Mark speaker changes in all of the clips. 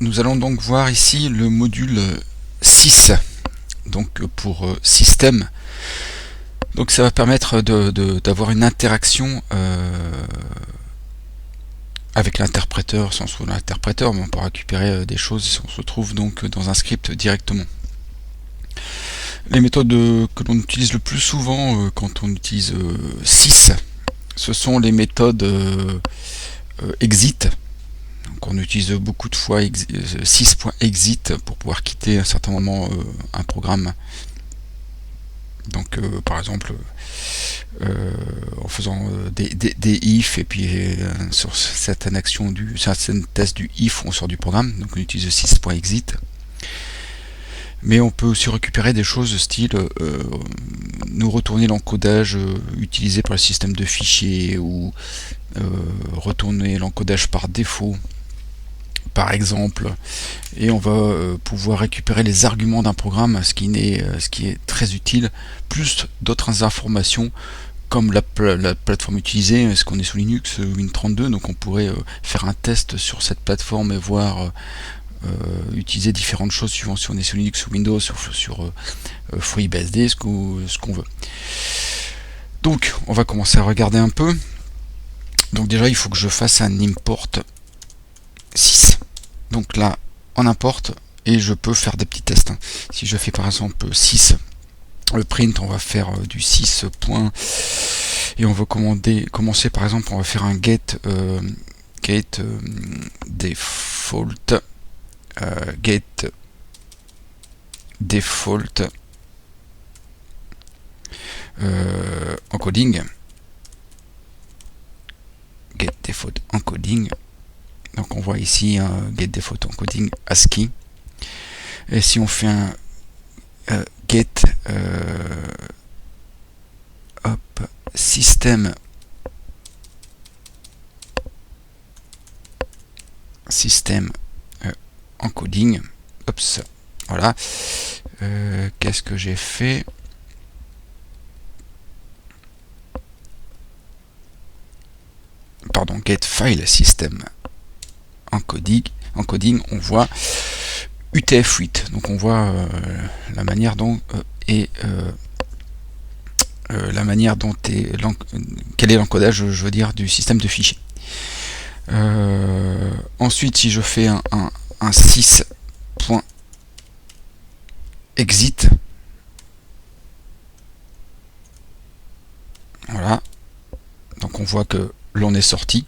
Speaker 1: nous allons donc voir ici le module 6, donc pour système. Donc ça va permettre d'avoir une interaction avec l'interpréteur, sans se l'interpréteur, mais on peut récupérer des choses si on se trouve donc dans un script directement. Les méthodes que l'on utilise le plus souvent quand on utilise 6, ce sont les méthodes exit. Donc on utilise beaucoup de fois 6.exit pour pouvoir quitter à un certain moment un programme. Donc par exemple en faisant des if et puis sur certaines actions certaines tests du if on sort du programme, donc on utilise 6.exit. Mais on peut aussi récupérer des choses style nous retourner l'encodage utilisé par le système de fichiers ou retourner l'encodage par défaut par exemple, et on va pouvoir récupérer les arguments d'un programme, ce qui est très utile, plus d'autres informations comme la plateforme utilisée. Est-ce qu'on est sous Linux Win32, donc on pourrait faire un test sur cette plateforme et voir utiliser différentes choses suivant si on est sous Linux ou Windows, sur FreeBSD, ce qu'on veut. Donc on va commencer à regarder un peu. Donc déjà il faut que je fasse un import 6. Donc là on importe et je peux faire des petits tests. Si je fais par exemple 6 le print, on va faire du 6 point et on va commencer par exemple, on va faire un get default get default encoding, get default encoding. Donc on voit ici un get default encoding ASCII. Et si on fait un get system encoding, voilà. Qu'est-ce que j'ai fait? Pardon, get file system encoding, on voit UTF-8, donc on voit la manière dont quel est l'encodage, je veux dire, du système de fichiers. Ensuite, si je fais un 6.exit, voilà, donc on voit que l'on est sorti,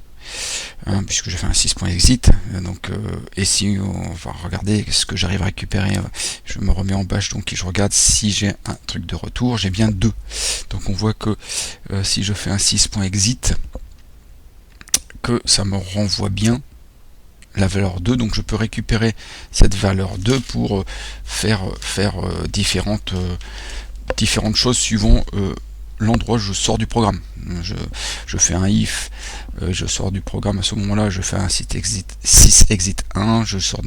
Speaker 1: puisque je fais un 6.exit. Donc et si on va regarder ce que j'arrive à récupérer, je me remets en bash, donc je regarde si j'ai un truc de retour, j'ai bien 2. Donc on voit que si je fais un 6.exit, que ça me renvoie bien la valeur 2, donc je peux récupérer cette valeur 2 pour faire différentes choses suivant l'endroit où je sors du programme. Je fais un if, je sors du programme, à ce moment là je fais un 6exit 1, je sors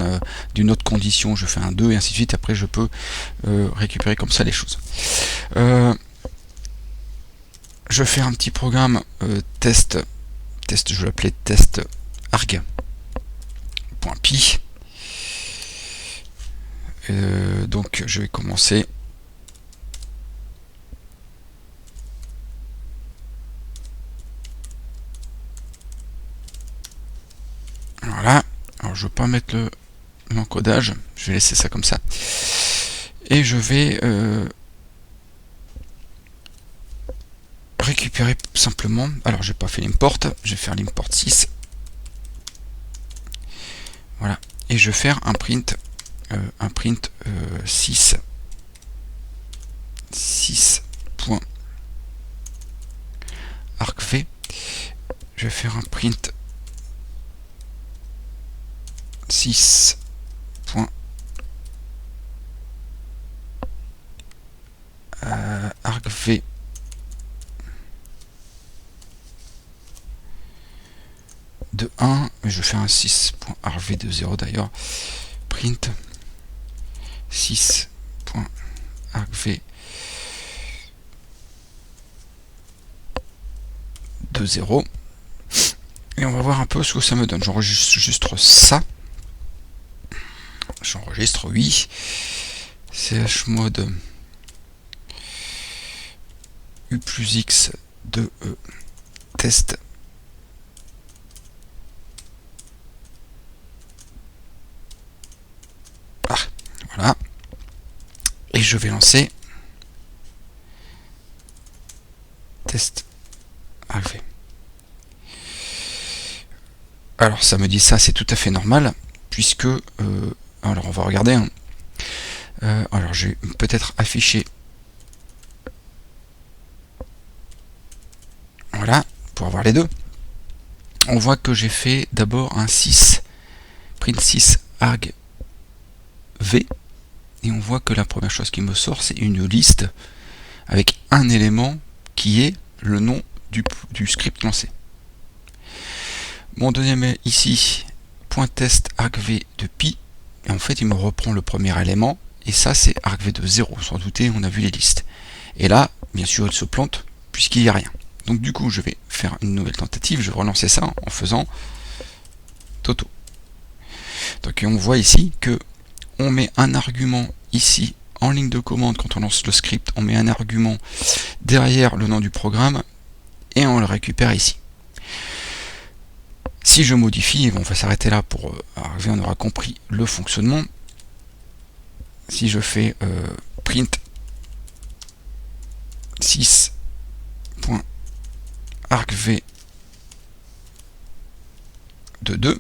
Speaker 1: d'une autre condition, je fais un 2 et ainsi de suite. Après je peux récupérer comme ça les choses. Je fais un petit programme test, je vais l'appeler test arg.py. Donc je vais commencer. Voilà, alors je ne vais pas mettre l'encodage, je vais laisser ça comme ça. Et je vais récupérer simplement, alors j'ai pas fait l'import, je vais faire l'import 6. Voilà, et je vais faire un print 6.argv. Je vais faire un print 6.argv de 1, mais je fais un 6.argv de 0 d'ailleurs. Print 6.argv de 0. Et on va voir un peu ce que ça me donne. J'enregistre ça. J'enregistre, oui. Chmod U plus X de test. Ah, voilà. Et je vais lancer test AV. Alors ça me dit ça, c'est tout à fait normal, puisque alors on va regarder. Hein. Alors je vais peut-être afficher. Voilà, pour avoir les deux. On voit que j'ai fait d'abord un 6, print 6 arg v, et on voit que la première chose qui me sort, c'est une liste avec un élément qui est le nom du script lancé. Mon deuxième est ici, .test argv de pi, et en fait il me reprend le premier élément, et ça c'est argv de 0, sans douter on a vu les listes. Et là, bien sûr il se plante, puisqu'il n'y a rien. Donc du coup je vais faire une nouvelle tentative, je vais relancer ça en faisant Toto. Donc on voit ici que on met un argument ici en ligne de commande quand on lance le script, on met un argument derrière le nom du programme et on le récupère ici. Si je modifie, on va s'arrêter là pour arriver, on aura compris le fonctionnement. Si je fais print 6.argv de 2,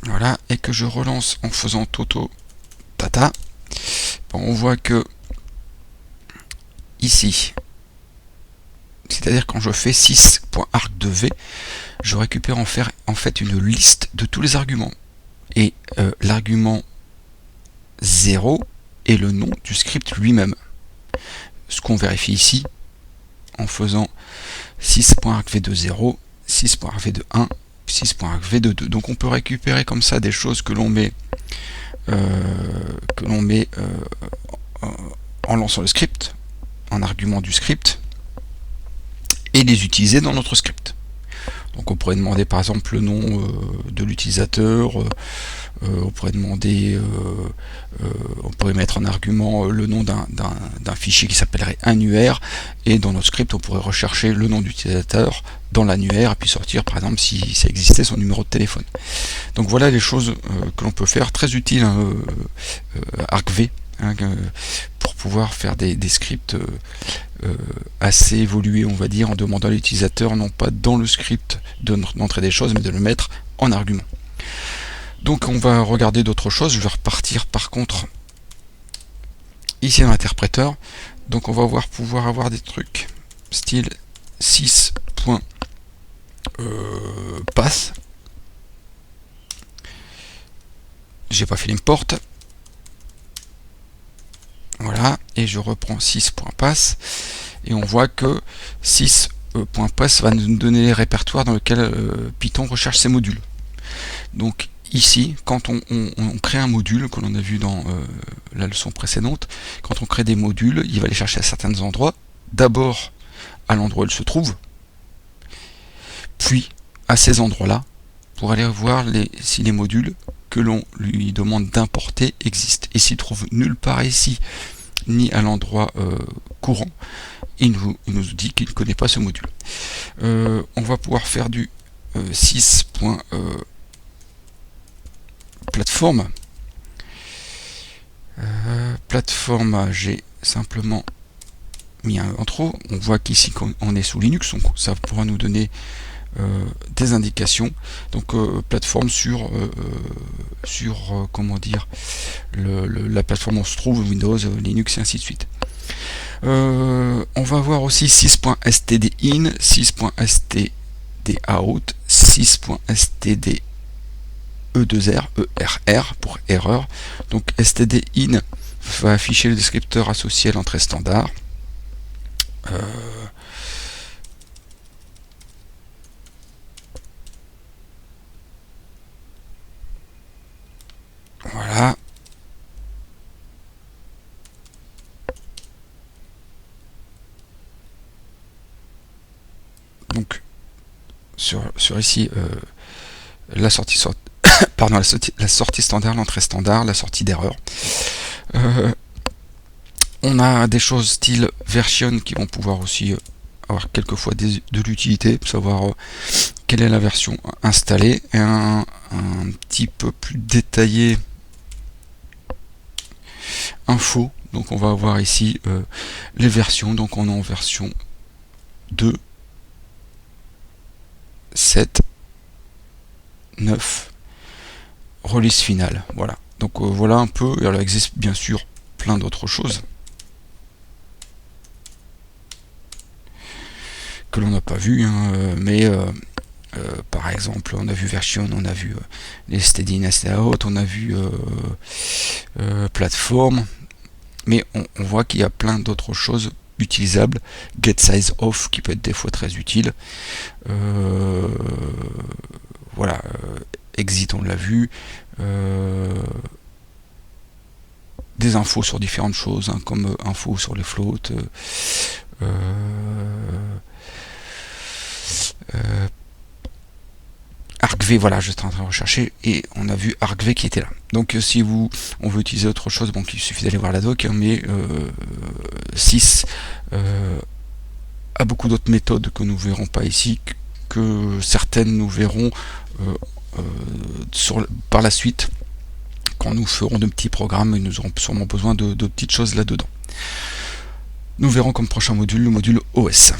Speaker 1: voilà, et que je relance en faisant Toto Tata, bon, on voit que ici, c'est-à-dire quand je fais 6.arg2v, je récupère en fait une liste de tous les arguments. Et l'argument 0 est le nom du script lui-même. Ce qu'on vérifie ici en faisant 6.argv de 0, 6.argv de 1, 6.argv de 2. Donc on peut récupérer comme ça des choses que l'on met en lançant le script, en argument du script, et les utiliser dans notre script. Donc on pourrait demander par exemple le nom de l'utilisateur, on pourrait demander, on pourrait mettre en argument le nom d'un fichier qui s'appellerait annuaire, et dans notre script on pourrait rechercher le nom d'utilisateur dans l'annuaire et puis sortir par exemple si ça existait son numéro de téléphone. Donc voilà les choses que l'on peut faire, très utile argv, pour pouvoir faire des scripts assez évolués, on va dire, en demandant à l'utilisateur non pas dans le script d'entrer des choses mais de le mettre en argument. Donc on va regarder d'autres choses. Je vais repartir par contre ici dans l'interpréteur. Donc on va pouvoir avoir des trucs style 6.pass. J'ai pas fait l'import. Voilà, et je reprends 6.pass et on voit que 6.pass va nous donner les répertoires dans lesquels Python recherche ses modules. Donc ici, quand on crée un module, que l'on a vu dans la leçon précédente, quand on crée des modules, il va les chercher à certains endroits, d'abord à l'endroit où il se trouve, puis à ces endroits-là, pour aller voir si les modules que l'on lui demande d'importer existent. Et s'il ne trouve nulle part ici, ni à l'endroit courant, il nous dit qu'il ne connaît pas ce module. On va pouvoir faire du 6. Plateforme. Plateforme, j'ai simplement mis un intro. On voit qu'ici on est sous Linux, donc ça pourra nous donner des indications. Donc plateforme sur comment dire, la plateforme où on se trouve, Windows, Linux et ainsi de suite. On va voir aussi 6.stdin, 6.stdout, 6.std E2R, ERR pour erreur. Donc stdin va afficher le descripteur associé à l'entrée standard. Voilà. Donc sur ici pardon, la sortie standard, l'entrée standard, la sortie d'erreur. On a des choses style version qui vont pouvoir aussi avoir quelquefois de l'utilité, savoir quelle est la version installée, et un petit peu plus détaillé info. Donc on va avoir ici les versions, donc on est en version 2, 7, 9, release finale. Voilà. Donc voilà un peu. Il existe bien sûr plein d'autres choses que l'on n'a pas vu, hein, mais par exemple, on a vu version, on a vu les steady in, steady out, on a vu plateforme, mais on voit qu'il y a plein d'autres choses utilisables. Get size off qui peut être des fois très utile. Voilà, exit on l'a vu. Des infos sur différentes choses, hein, comme infos sur les floats. ArcV, voilà, j'étais en train de rechercher et on a vu ArcV qui était là. Donc si on veut utiliser autre chose, bon, il suffit d'aller voir la doc, hein, mais 6 a beaucoup d'autres méthodes que nous ne verrons pas ici, que certaines nous verrons par la suite quand nous ferons de petits programmes et nous aurons sûrement besoin de petites choses là-dedans. Nous verrons comme prochain module le module OS.